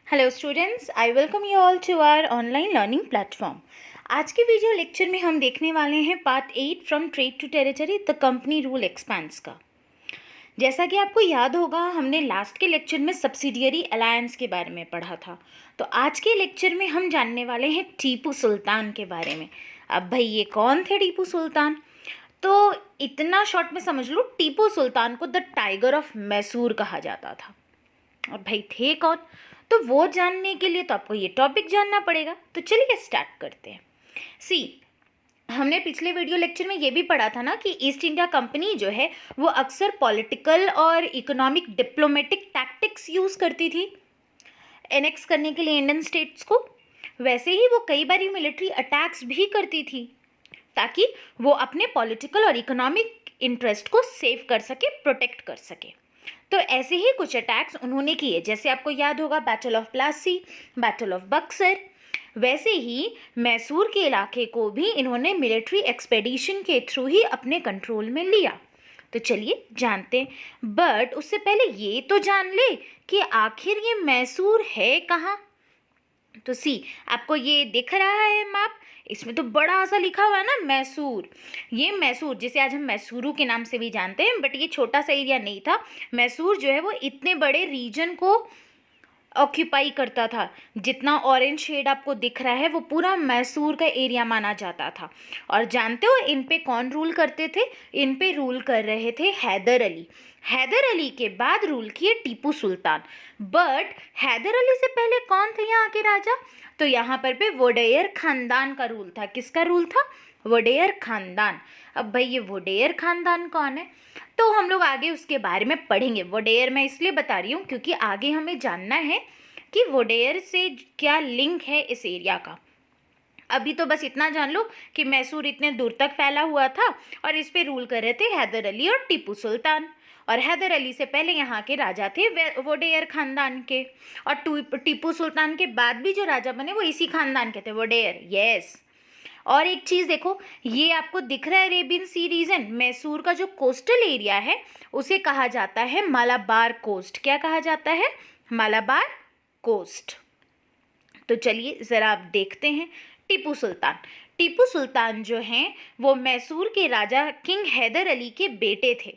Hello students, I welcome you all to our online learning platform. आज के video lecture में हम देखने वाले हैं part 8 from trade to territory the company rule expands का। जैसा कि आपको याद होगा, हमने लास्ट के लेक्चर में सब्सिडियरी अलायंस के बारे में पढ़ा था। तो आज के लेक्चर में हम जानने वाले हैं टीपू सुल्तान के बारे में। अब भाई, ये कौन थे टीपू सुल्तान? तो इतना शॉर्ट में समझ लो, टीपू सुल्तान को द टाइगर ऑफ मैसूर कहा जाता था। और भाई थे कौन? तो वो जानने के लिए तो आपको ये टॉपिक जानना पड़ेगा। तो चलिए स्टार्ट करते हैं। सी, हमने पिछले वीडियो लेक्चर में ये भी पढ़ा था ना कि ईस्ट इंडिया कंपनी जो है वो अक्सर पॉलिटिकल और इकोनॉमिक डिप्लोमेटिक टैक्टिक्स यूज़ करती थी एनेक्स करने के लिए इंडियन स्टेट्स को। वैसे ही वो कई बार मिलिट्री अटैक्स भी करती थी ताकि वो अपने पॉलिटिकल और इकोनॉमिक इंटरेस्ट को सेव कर सके, प्रोटेक्ट कर सके। तो ऐसे ही कुछ अटैक्स उन्होंने किए, जैसे आपको याद होगा battle of Plassey, battle of Buxar. वैसे ही मैसूर के इलाके को भी इन्होंने मिलिट्री एक्सपेडिशन के थ्रू ही अपने कंट्रोल में लिया। तो चलिए जानते हैं, बट उससे पहले ये तो जान ले कि आखिर ये मैसूर है कहाँ। तो सी, आपको ये दिख रहा है मैप, इसमें तो बड़ा सा लिखा हुआ है ना मैसूर। ये मैसूर जिसे आज हम मैसूरू के नाम से भी जानते हैं, बट ये छोटा सा एरिया नहीं था। मैसूर जो है वो इतने बड़े रीजन को ऑक्यूपाई करता था। जितना ऑरेंज शेड आपको दिख रहा है वो पूरा मैसूर का एरिया माना जाता था। और जानते हो इन पे कौन रूल करते थे? इन पे रूल कर रहे थे हैदर अली। हैदर अली के बाद रूल किए टीपू सुल्तान। बट हैदर अली से पहले कौन थे यहाँ के राजा? तो यहाँ पर पे वोडेयर खानदान का रूल था। किसका रूल था? वोडेयर खानदान। अब भाई, ये वोडेयर खानदान कौन है? तो हम लोग आगे उसके बारे में पढ़ेंगे। वोडेयर मैं इसलिए बता रही हूँ क्योंकि आगे हमें जानना है कि वोडेयर से क्या लिंक है इस एरिया का। अभी तो बस इतना जान लो कि मैसूर इतने दूर तक फैला हुआ था और इस पे रूल कर रहे थे हैदर अली और टीपू सुल्तान। और हैदर अली से पहले यहाँ के राजा थे वोडेयर खानदान के। और टीपू सुल्तान के बाद भी जो राजा बने वो इसी खानदान के थे, वोडेयर। यस। और एक चीज़ देखो, ये आपको दिख रहा है अरेबियन सी रीजन। मैसूर का जो कोस्टल एरिया है उसे कहा जाता है मालाबार कोस्ट। क्या कहा जाता है? मालाबार कोस्ट। तो चलिए ज़रा आप देखते हैं टीपू सुल्तान। टीपू सुल्तान जो हैं वो मैसूर के राजा किंग हैदर अली के बेटे थे।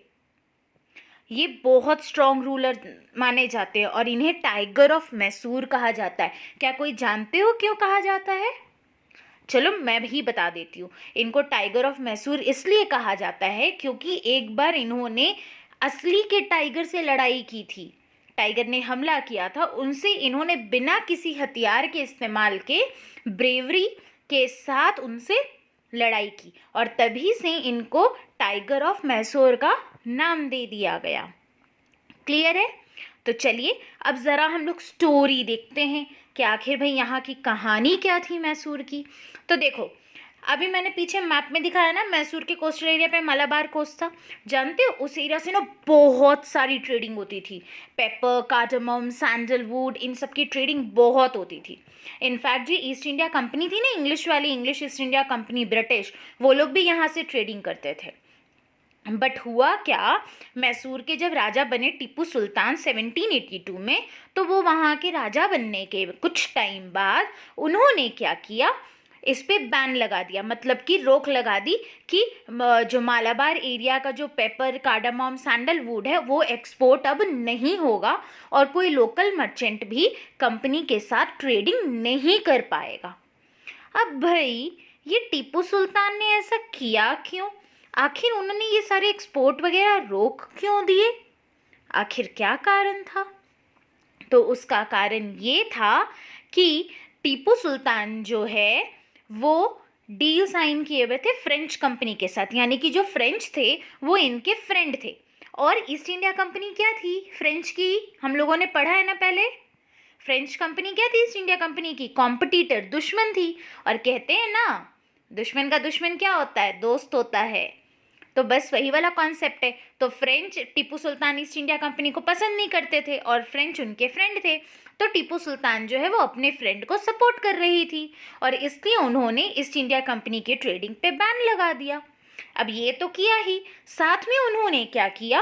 ये बहुत स्ट्रॉन्ग रूलर माने जाते हैं और इन्हें टाइगर ऑफ मैसूर कहा जाता है। क्या कोई जानते हो क्यों कहा जाता है? चलो मैं भी बता देती हूँ। इनको टाइगर ऑफ मैसूर इसलिए कहा जाता है क्योंकि एक बार इन्होंने असली के टाइगर से लड़ाई की थी। टाइगर ने हमला किया था, उनसे इन्होंने बिना किसी हथियार के इस्तेमाल के ब्रेवरी के साथ उनसे लड़ाई की और तभी से इनको टाइगर ऑफ मैसूर का नाम दे दिया गया। क्लियर है? तो चलिए अब ज़रा हम लोग स्टोरी देखते हैं कि आखिर भाई यहाँ की कहानी क्या थी मैसूर की। तो देखो, अभी मैंने पीछे मैप में दिखाया ना, मैसूर के कोस्टल एरिया पे मलाबार कोस्ट था। जानते हो उस एरिया से ना बहुत सारी ट्रेडिंग होती थी। पेपर, कार्डमम, सैंडलवुड, इन सब की ट्रेडिंग बहुत होती थी। इनफैक्ट जो ईस्ट इंडिया कंपनी थी ना, इंग्लिश वाली, English east India company, British, वो लोग भी यहाँ से ट्रेडिंग करते थे। बट हुआ क्या, मैसूर के जब राजा बने टीपू सुल्तान 1782 में, तो वो वहाँ के राजा बनने के कुछ टाइम बाद उन्होंने क्या किया, इस पे बैन लगा दिया। मतलब कि रोक लगा दी कि जो मालाबार एरिया का जो पेपर, कार्डामम, सैंडलवुड है वो एक्सपोर्ट अब नहीं होगा और कोई लोकल मर्चेंट भी कंपनी के साथ ट्रेडिंग नहीं कर पाएगा। अब भाई, ये टीपू सुल्तान ने ऐसा किया क्यों? आखिर उन्होंने ये सारे एक्सपोर्ट वगैरह रोक क्यों दिए? आखिर क्या कारण था? तो उसका कारण ये था कि टीपू सुल्तान जो है वो डील साइन किए हुए थे फ्रेंच कंपनी के साथ, यानी कि जो फ्रेंच थे वो इनके फ्रेंड थे। और ईस्ट इंडिया कंपनी क्या थी? फ्रेंच की। हम लोगों ने पढ़ा है ना पहले। फ्रेंच कंपनी क्या थी? ईस्ट इंडिया कंपनी की कॉम्पिटिटर, दुश्मन थी। और कहते हैं ना, दुश्मन का दुश्मन क्या होता है? दोस्त होता है। तो बस वही वाला कॉन्सेप्ट है। तो French Tipu Sultan east India company को पसंद नहीं करते थे और फ्रेंच उनके फ्रेंड थे। तो टीपू सुल्तान जो है वो अपने फ्रेंड को सपोर्ट कर रही थी और इसलिए उन्होंने ईस्ट इंडिया कंपनी के ट्रेडिंग पे बैन लगा दिया। अब ये तो किया ही, साथ में उन्होंने क्या किया,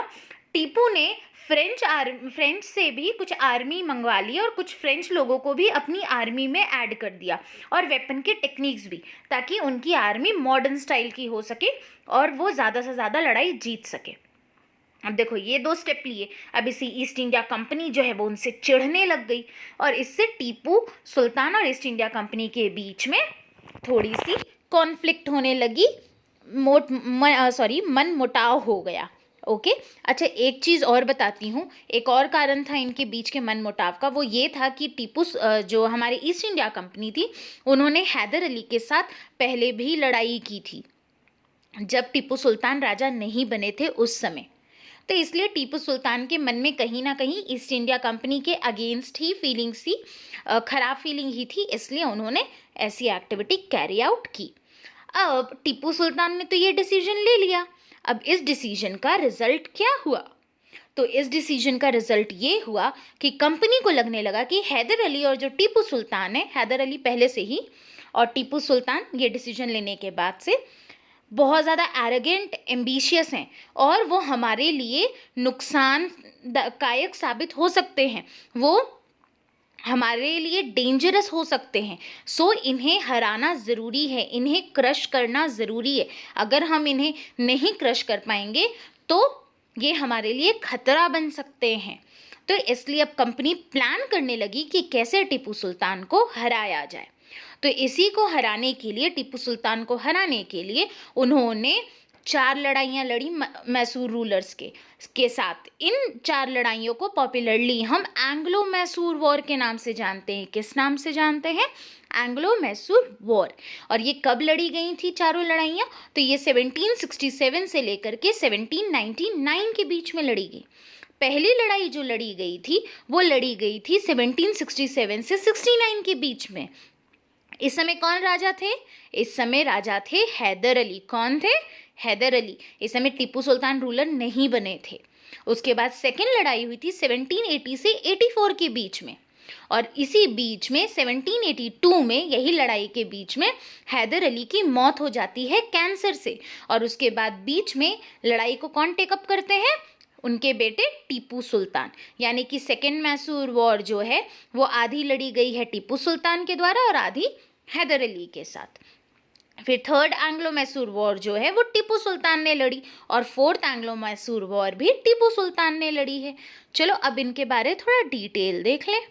टीपू ने फ्रेंच से भी कुछ आर्मी मंगवा ली और कुछ फ्रेंच लोगों को भी अपनी आर्मी में ऐड कर दिया, और वेपन के टेक्निक्स भी, ताकि उनकी आर्मी मॉडर्न स्टाइल की हो सके और वो ज़्यादा से ज़्यादा लड़ाई जीत सके। अब देखो ये 2 स्टेप लिए, अब इसी ईस्ट इंडिया कंपनी जो है वो उनसे चिढ़ने लग गई, और इससे टीपू सुल्तान और ईस्ट इंडिया कंपनी के बीच में थोड़ी सी कॉन्फ्लिक्ट होने लगी, मन मुटाव हो गया। ओके अच्छा, एक चीज़ और बताती हूँ, एक और कारण था इनके बीच के मन मुटाव का, वो ये था कि टीपू जो हमारे ईस्ट इंडिया कंपनी थी, उन्होंने हैदर अली के साथ पहले भी लड़ाई की थी जब टीपू सुल्तान राजा नहीं बने थे उस समय। तो इसलिए टीपू सुल्तान के मन में कहीं ना कहीं ईस्ट इंडिया कंपनी के अगेंस्ट ही फीलिंग्स थी, खराब फीलिंग ही थी, इसलिए उन्होंने ऐसी एक्टिविटी कैरी आउट की। अब टीपू सुल्तान ने तो ये डिसीजन ले लिया, अब इस डिसीजन का रिजल्ट क्या हुआ? तो इस डिसीजन का रिजल्ट ये हुआ कि कंपनी को लगने लगा कि हैदर अली और जो टीपू सुल्तान है, हैदर अली पहले से ही और टीपू सुल्तान ये डिसीजन लेने के बाद से बहुत ज़्यादा एरोगेंट एम्बिशियस हैं और वो हमारे लिए नुकसानदायक साबित हो सकते हैं, वो हमारे लिए डेंजरस हो सकते हैं। सो इन्हें हराना ज़रूरी है, इन्हें क्रश करना ज़रूरी है। अगर हम इन्हें नहीं क्रश कर पाएंगे तो ये हमारे लिए खतरा बन सकते हैं। तो इसलिए अब कंपनी प्लान करने लगी कि कैसे टीपू सुल्तान को हराया जाए। तो इसी को हराने के लिए, टीपू सुल्तान को हराने के लिए उन्होंने 4 लड़ाइयाँ लड़ी मैसूर रूलर्स के साथ। इन 4 लड़ाइयों को पॉपुलरली हम एंग्लो मैसूर वॉर के नाम से जानते हैं। किस नाम से जानते हैं? Anglo Mysore war. और ये कब लड़ी गई थी चारों लड़ाइयाँ? तो ये 1767 से लेकर के 1799 के बीच में लड़ी गई। पहली लड़ाई जो लड़ी गई थी वो लड़ी गई थी 1767 से 69 के बीच में। इस समय कौन राजा थे? इस समय राजा थे हैदर अली। कौन थे? हैदर अली। इस समय टीपू सुल्तान रूलर नहीं बने थे। उसके बाद सेकेंड लड़ाई हुई थी 1780 से 84 के बीच में, और इसी बीच में 1782 में, यही लड़ाई के बीच में हैदर अली की मौत हो जाती है कैंसर से। और उसके बाद बीच में लड़ाई को कौन टेकअप करते हैं? उनके बेटे टीपू सुल्तान। यानी कि सेकेंड मैसूर वॉर जो है वो आधी लड़ी गई है टीपू सुल्तान के द्वारा और आधी हैदर अली के साथ। फिर थर्ड एंग्लो मैसूर वॉर जो है वो टीपू सुल्तान ने लड़ी, और फोर्थ एंग्लो मैसूर वॉर भी टीपू सुल्तान ने लड़ी है। चलो अब इनके बारे थोड़ा डिटेल देख लें।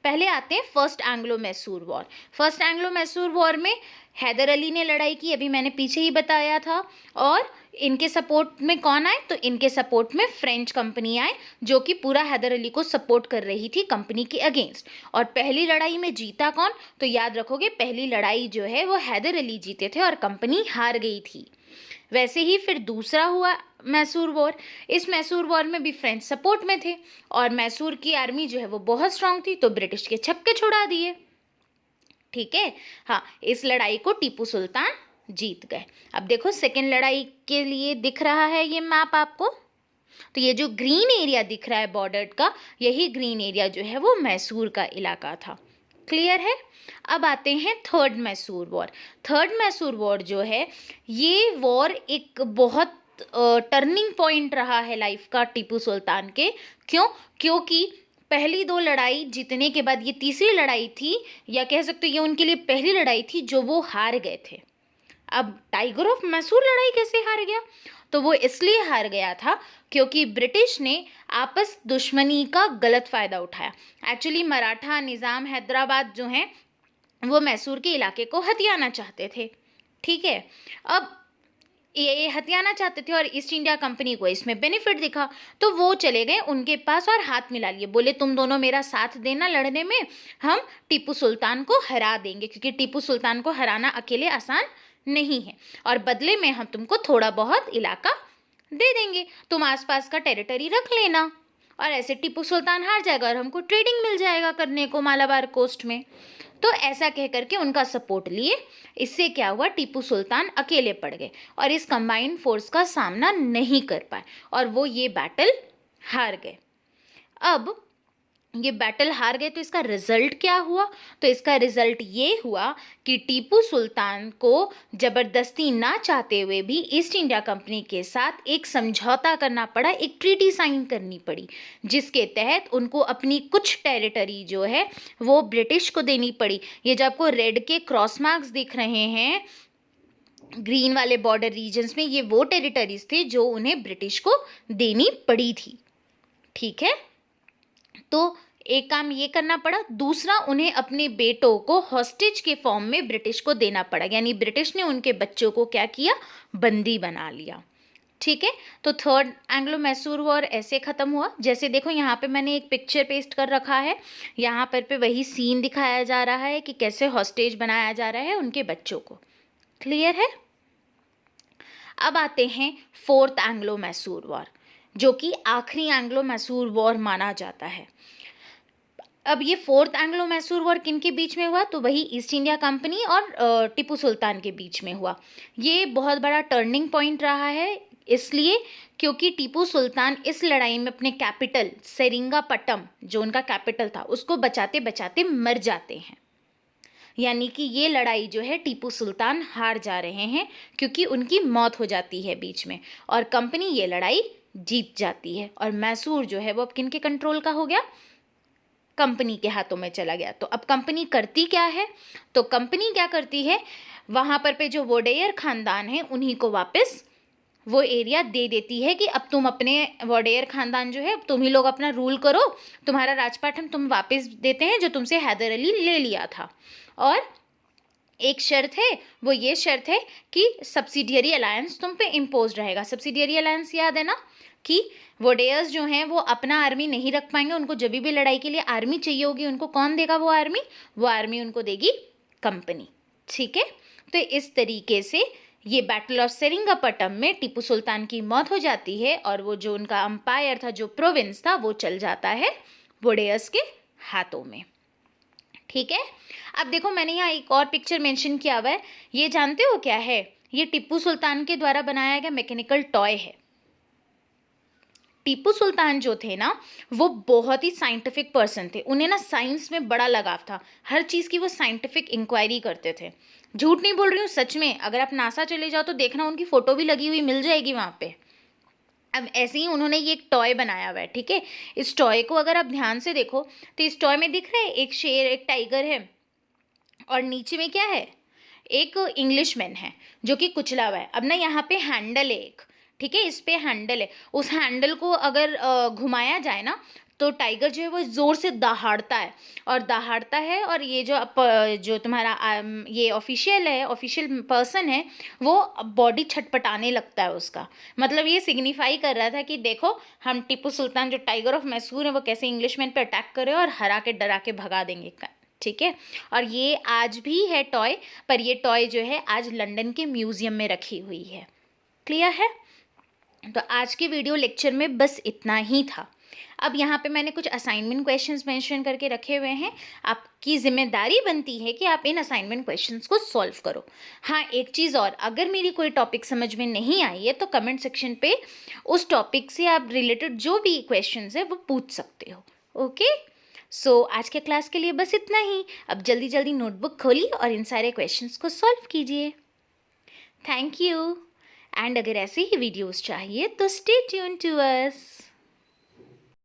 पहले आते हैं first Anglo Mysore war. First Anglo Mysore war में हैदर अली ने लड़ाई की, अभी मैंने पीछे ही बताया था। और इनके सपोर्ट में कौन आए? तो इनके सपोर्ट में फ्रेंच कंपनी आए, जो कि पूरा हैदर अली को सपोर्ट कर रही थी कंपनी के अगेंस्ट। और पहली लड़ाई में जीता कौन? तो याद रखोगे, पहली लड़ाई जो है वो हैदर अली जीते थे और कंपनी हार गई थी। वैसे ही फिर दूसरा हुआ मैसूर वॉर। इस मैसूर वॉर में भी फ्रेंच सपोर्ट में थे और मैसूर की आर्मी जो है वो बहुत स्ट्रांग थी, तो ब्रिटिश के छक्के छुड़ा दिए। ठीक है, हाँ, इस लड़ाई को टीपू सुल्तान जीत गए। अब देखो सेकेंड लड़ाई के लिए दिख रहा है ये मैप आपको, तो ये जो ग्रीन एरिया दिख रहा है बॉर्डर का, यही ग्रीन एरिया जो है वो मैसूर का इलाका था। क्लियर है? अब आते हैं third Mysore war. Third Mysore war जो है, ये वॉर एक बहुत टर्निंग पॉइंट रहा है लाइफ का टीपू सुल्तान के। क्यों? क्योंकि पहली 2 लड़ाई जीतने के बाद ये तीसरी लड़ाई थी, या कह सकते हो ये उनके लिए पहली लड़ाई थी जो वो हार गए थे। अब टाइगर ऑफ मैसूर लड़ाई कैसे हार गया? तो वो इसलिए हार गया था क्योंकि ब्रिटिश ने आपस दुश्मनी का गलत फ़ायदा उठाया। एक्चुअली मराठा निज़ाम हैदराबाद जो हैं वो मैसूर के इलाके को हथियाना चाहते थे। ठीक है, अब ये हथियाना चाहते थे और ईस्ट इंडिया कंपनी को इसमें बेनिफिट दिखा, तो वो चले गए उनके पास और हाथ मिला लिए। बोले तुम दोनों मेरा साथ देना लड़ने में, हम टीपू सुल्तान को हरा देंगे, क्योंकि टीपू सुल्तान को हराना अकेले आसान नहीं है, और बदले में हम तुमको थोड़ा बहुत इलाका दे देंगे, तुम आसपास का टेरिटरी रख लेना, और ऐसे टीपू सुल्तान हार जाएगा और हमको ट्रेडिंग मिल जाएगा करने को मालाबार कोस्ट में। तो ऐसा कह करके उनका सपोर्ट लिए। इससे क्या हुआ? टीपू सुल्तान अकेले पड़ गए और इस कंबाइंड फोर्स का सामना नहीं कर पाए और वो ये बैटल हार गए। अब ये बैटल हार गए तो इसका रिजल्ट क्या हुआ? तो इसका रिजल्ट ये हुआ कि टीपू सुल्तान को जबरदस्ती ना चाहते हुए भी ईस्ट इंडिया कंपनी के साथ एक समझौता करना पड़ा, एक ट्रीटी साइन करनी पड़ी, जिसके तहत उनको अपनी कुछ टेरिटरी जो है वो ब्रिटिश को देनी पड़ी। ये जो आपको रेड के क्रॉस मार्क्स दिख रहे हैं ग्रीन वाले बॉर्डर रीजन्स में, ये वो टेरिटरीज थे जो उन्हें ब्रिटिश को देनी पड़ी थी। ठीक है, तो एक काम ये करना पड़ा। दूसरा, उन्हें अपने बेटों को हॉस्टेज के फॉर्म में ब्रिटिश को देना पड़ा, यानी ब्रिटिश ने उनके बच्चों को क्या किया? बंदी बना लिया। ठीक है, तो थर्ड एंग्लो मैसूर वॉर ऐसे ख़त्म हुआ। जैसे देखो यहाँ पे मैंने एक पिक्चर पेस्ट कर रखा है, यहाँ पर वही सीन दिखाया जा रहा है कि कैसे हॉस्टेज बनाया जा रहा है उनके बच्चों को। क्लियर है? अब आते हैं फोर्थ एंग्लो मैसूर वॉर, जो कि आखिरी एंग्लो मैसूर वॉर माना जाता है। अब ये फोर्थ एंग्लो मैसूर वॉर किन के बीच में हुआ? तो वही ईस्ट इंडिया कंपनी और टीपू सुल्तान के बीच में हुआ। ये बहुत बड़ा टर्निंग पॉइंट रहा है, इसलिए क्योंकि टीपू सुल्तान इस लड़ाई में अपने कैपिटल सेरिंगापट्टम, जो उनका कैपिटल था, उसको बचाते बचाते मर जाते हैं। यानी कि ये लड़ाई जो है टीपू सुल्तान हार जा रहे हैं, क्योंकि उनकी मौत हो जाती है बीच में, और कंपनी ये लड़ाई जीत जाती है, और मैसूर जो है वो अब किन के कंट्रोल का हो गया? कंपनी के हाथों में चला गया। तो अब कंपनी करती क्या है? तो कंपनी क्या करती है, वहाँ पर जो वोडेयर खानदान है उन्हीं को वापस वो एरिया दे देती है कि अब तुम अपने वोडेयर खानदान जो है, अब तुम ही लोग अपना रूल करो, तुम्हारा राजपाट हम तुम वापस देते हैं जो तुमसे हैदर अली ले लिया था। और एक शर्त है, वो ये शर्त है कि सब्सिडियरी अलायंस तुम पे इम्पोज रहेगा। सब्सिडियरी अलायंस याद है ना, कि वोडेयर्स जो हैं वो अपना आर्मी नहीं रख पाएंगे, उनको जब भी लड़ाई के लिए आर्मी चाहिए होगी, उनको कौन देगा वो आर्मी? वो आर्मी उनको देगी कंपनी। ठीक है, तो इस तरीके से ये बैटल ऑफ सेरिंगापट्टम में टीपू सुल्तान की मौत हो जाती है, और वो जो उनका अंपायर था, जो प्रोविंस था, वो चल जाता है वोडेयर्स के हाथों में। ठीक है, अब देखो मैंने यहाँ एक और पिक्चर मेंशन किया हुआ है, ये जानते हो क्या है? ये टीपू सुल्तान के द्वारा बनाया गया मैकेनिकल टॉय है। टीपू सुल्तान जो थे ना, वो बहुत ही साइंटिफिक पर्सन थे, उन्हें ना साइंस में बड़ा लगाव था, हर चीज़ की वो साइंटिफिक इंक्वायरी करते थे। झूठ नहीं बोल रही हूँ, सच में। अगर आप नासा चले जाओ तो देखना, उनकी फ़ोटो भी लगी हुई मिल जाएगी वहाँ पे। अब ऐसे ही उन्होंने ये एक टॉय बनाया हुआ है। ठीक है, इस टॉय को अगर आप ध्यान से देखो तो इस टॉय में दिख रहा है एक शेर, एक टाइगर है, और नीचे में क्या है? एक इंग्लिशमैन है जो कि कुचला हुआ है। अब ना यहाँ पे हैंडल है एक, ठीक है, इस पे हैंडल है, उस हैंडल को अगर घुमाया जाए ना तो टाइगर जो है वो ज़ोर से दहाड़ता है, और ये जो तुम्हारा ये ऑफिशियल पर्सन है, वो बॉडी छटपटाने लगता है उसका। मतलब ये सिग्निफाई कर रहा था कि देखो, हम टीपू सुल्तान जो टाइगर ऑफ मैसूर है वो कैसे इंग्लिशमैन पे अटैक करे और हरा के डरा के भगा देंगे। ठीक है, और ये आज भी है टॉय, पर ये टॉय जो है आज लंदन के म्यूज़ियम में रखी हुई है। क्लियर है? तो आज के वीडियो लेक्चर में बस इतना ही था। अब यहाँ पे मैंने कुछ असाइनमेंट क्वेश्चंस मेंशन करके रखे हुए हैं, आपकी जिम्मेदारी बनती है कि आप इन असाइनमेंट क्वेश्चंस को सॉल्व करो। हाँ, एक चीज़ और, अगर मेरी कोई टॉपिक समझ में नहीं आई है तो कमेंट सेक्शन पे उस टॉपिक से आप रिलेटेड जो भी क्वेश्चंस है वो पूछ सकते हो। ओके, सो आज के क्लास के लिए बस इतना ही। अब जल्दी जल्दी नोटबुक खोलिए और इन सारे क्वेश्चंस को सॉल्व कीजिए। Thank you. एंड अगर ऐसे ही वीडियोस चाहिए तो स्टे ट्यून टू अस।